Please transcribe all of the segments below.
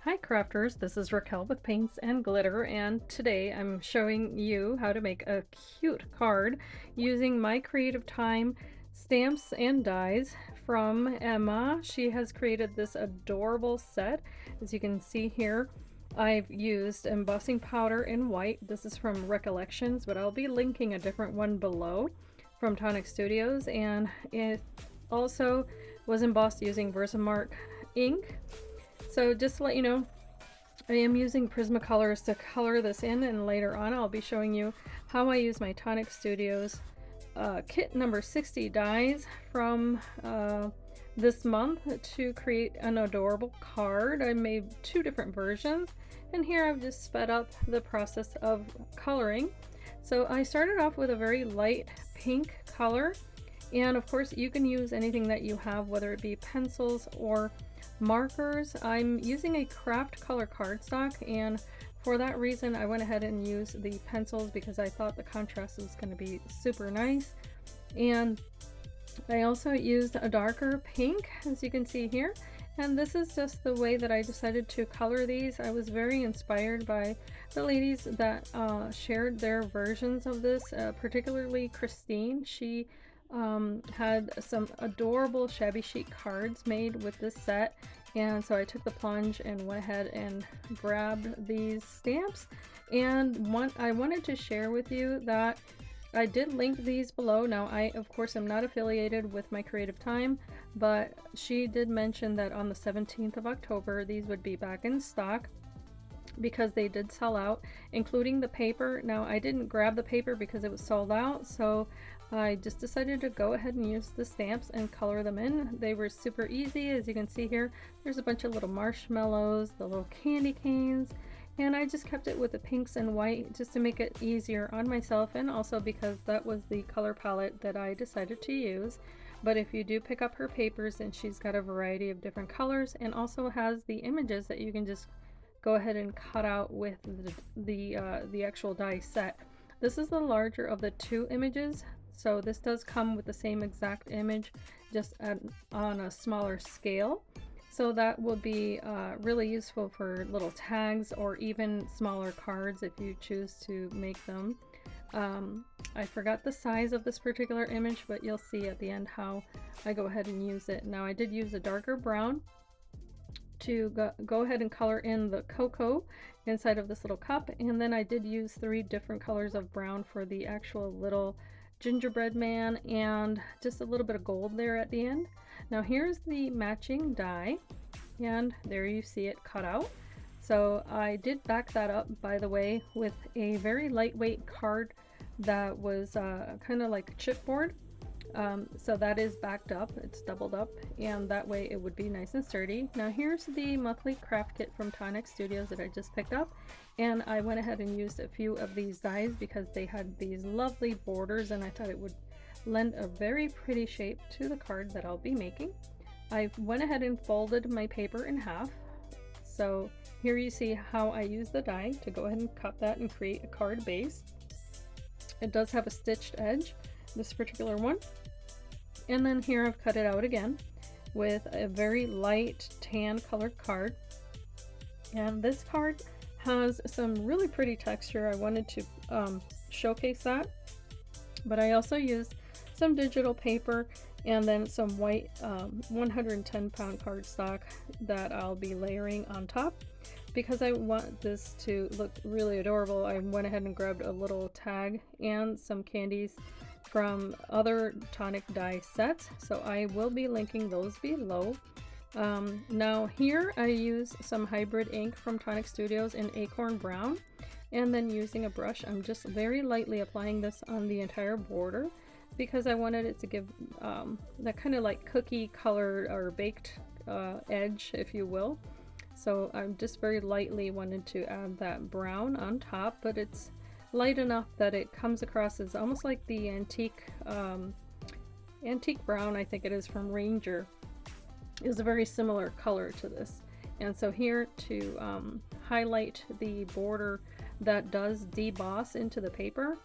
Hi crafters, this is Raquel with Paints and Glitter, and today I'm showing you how to make a cute card using my Creative Time stamps and dies from Emma. She has created this adorable set. As you can see here, I've used embossing powder in white. This is from Recollections, but I'll be linking a different one below from Tonic Studios, and it also was embossed using Versamark ink. So just to let you know, I am using Prismacolors to color this in, and later on I'll be showing you how I use my Tonic Studios kit number 60 dies from this month to create an adorable card. I made two different versions, and here I've just sped up the process of coloring. So I started off with a very light pink color, and of course you can use anything that you have, whether it be pencils or markers. I'm using a craft color cardstock, and for that reason I went ahead and used the pencils because I thought the contrast was going to be super nice. And I also used a darker pink, as you can see here, and this is just the way that I decided to color these. I was very inspired by the ladies that shared their versions of this, particularly Christine. She had some adorable shabby chic cards made with this set, and so I took the plunge and went ahead and grabbed these stamps. And I wanted to share with you that I did link these below. Now I of course am not affiliated with my Creative Time, but she did mention that on the 17th of October these would be back in stock because they did sell out, including the paper. Now I didn't grab the paper because it was sold out, so I just decided to go ahead and use the stamps and color them in. They were super easy. As you can see here, there's a bunch of little marshmallows, the little candy canes, and I just kept it with the pinks and white just to make it easier on myself, and also because that was the color palette that I decided to use. But if you do pick up her papers, then she's got a variety of different colors, and also has the images that you can just go ahead and cut out with the actual die set. This is the larger of the two images, so this does come with the same exact image, just on a smaller scale. So that will be really useful for little tags or even smaller cards if you choose to make them. I forgot the size of this particular image, but you'll see at the end how I go ahead and use it. Now I did use a darker brown to go ahead and color in the cocoa inside of this little cup, and then I did use 3 different colors of brown for the actual little gingerbread man, and just a little bit of gold there at the end. Now here's the matching die, and there you see it cut out. So I did back that up, by the way, with a very lightweight card that was kind of like chipboard. So that is backed up, it's doubled up, and that way it would be nice and sturdy. Now here's the monthly craft kit from Tonic Studios that I just picked up, and I went ahead and used a few of these dies because they had these lovely borders, and I thought it would lend a very pretty shape to the card that I'll be making. I went ahead and folded my paper in half. So here you see how I use the die to go ahead and cut that and create a card base. It does have a stitched edge, this particular one. And then here I've cut it out again with a very light tan colored card. And this card has some really pretty texture. I wanted to showcase that. But I also used some digital paper and then some white 110-pound cardstock that I'll be layering on top. Because I want this to look really adorable, I went ahead and grabbed a little tag and some candies from other Tonic die sets, so I will be linking those below. Now here I use some hybrid ink from Tonic Studios in Acorn Brown, and then using a brush I'm just very lightly applying this on the entire border because I wanted it to give that kind of like cookie color or baked edge, if you will. So I'm just very lightly wanted to add that brown on top, but it's light enough that it comes across as almost like the antique brown, I think it is, from Ranger, is a very similar color to this. And so here to highlight the border that does deboss into the paper,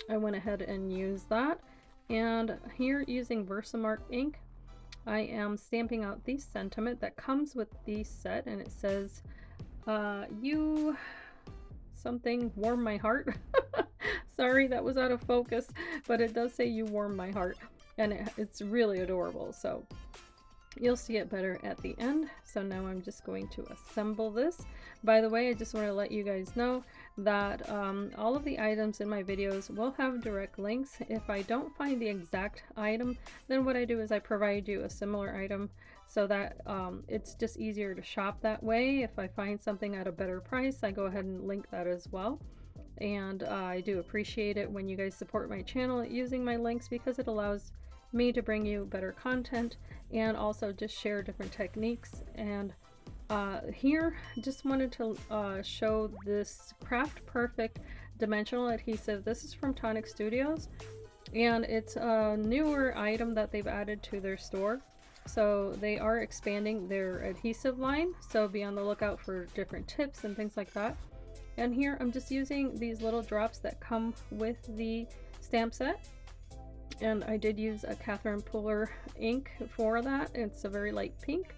I went ahead and used that. And here using Versamark ink, I am stamping out the sentiment that comes with the set, and it says, you something warm my heart. Sorry, that was out of focus, but it does say you warm my heart, and it's really adorable. So you'll see it better at the end. So now I'm just going to assemble this. By the way, I just want to let you guys know that all of the items in my videos will have direct links. If I don't find the exact item, then what I do is I provide you a similar item so that it's just easier to shop that way. If I find something at a better price, I go ahead and link that as well. And I do appreciate it when you guys support my channel using my links, because it allows me to bring you better content and also just share different techniques. And here just wanted to show this Craft Perfect dimensional adhesive. This is from Tonic Studios, and it's a newer item that they've added to their store. So they are expanding their adhesive line, so be on the lookout for different tips and things like that. And here I'm just using these little drops that come with the stamp set. And I did use a Catherine Puller ink for that. It's a very light pink.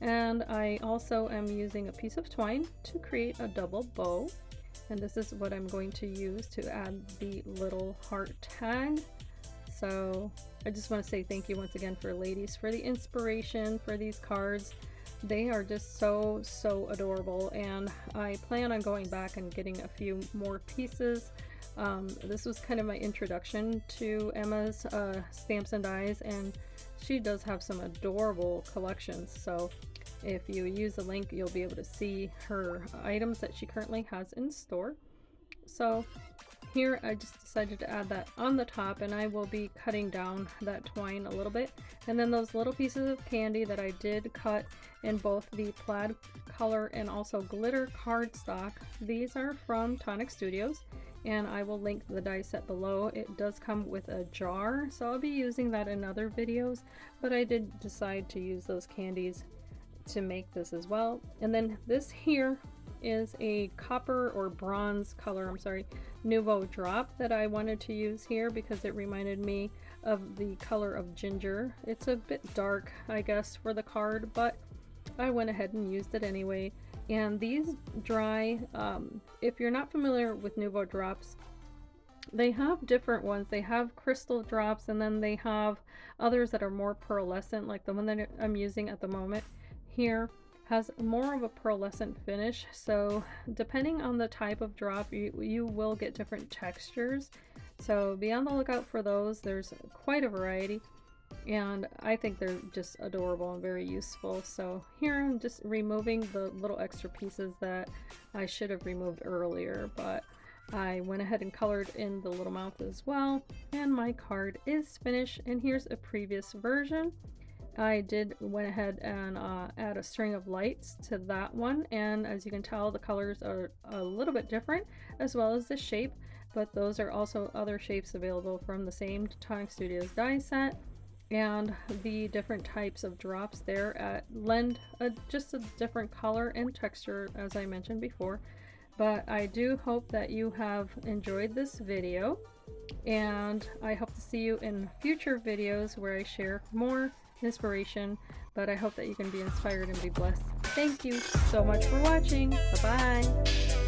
And I also am using a piece of twine to create a double bow. And this is what I'm going to use to add the little heart tag. So I just want to say thank you once again for ladies for the inspiration for these cards. They are just so adorable, and I plan on going back and getting a few more pieces. This was kind of my introduction to Emma's stamps and dies, and she does have some adorable collections. So if you use the link, you'll be able to see her items that she currently has in store. So here I just decided to add that on the top, and I will be cutting down that twine a little bit. And then those little pieces of candy that I did cut in both the plaid color and also glitter cardstock, these are from Tonic Studios, and I will link the die set below. It does come with a jar, so I'll be using that in other videos, but I did decide to use those candies to make this as well. And then this here is a copper or bronze color, I'm sorry, Nuvo drop that I wanted to use here because it reminded me of the color of ginger. It's a bit dark, I guess, for the card, but I went ahead and used it anyway. And these dry, if you're not familiar with Nuvo drops, they have different ones. They have crystal drops, and then they have others that are more pearlescent, like the one that I'm using at the moment here has more of a pearlescent finish. So depending on the type of drop, you will get different textures. So be on the lookout for those. There's quite a variety, and I think they're just adorable and very useful. So here I'm just removing the little extra pieces that I should have removed earlier, but I went ahead and colored in the little mouth as well, and my card is finished. And here's a previous version. I went ahead and add a string of lights to that one, and as you can tell, the colors are a little bit different, as well as the shape, but those are also other shapes available from the same Tonic Studios die set. And the different types of drops there lend just a different color and texture, as I mentioned before. But I do hope that you have enjoyed this video, and I hope to see you in future videos where I share more inspiration. But I hope that you can be inspired and be blessed. Thank you so much for watching. Bye bye.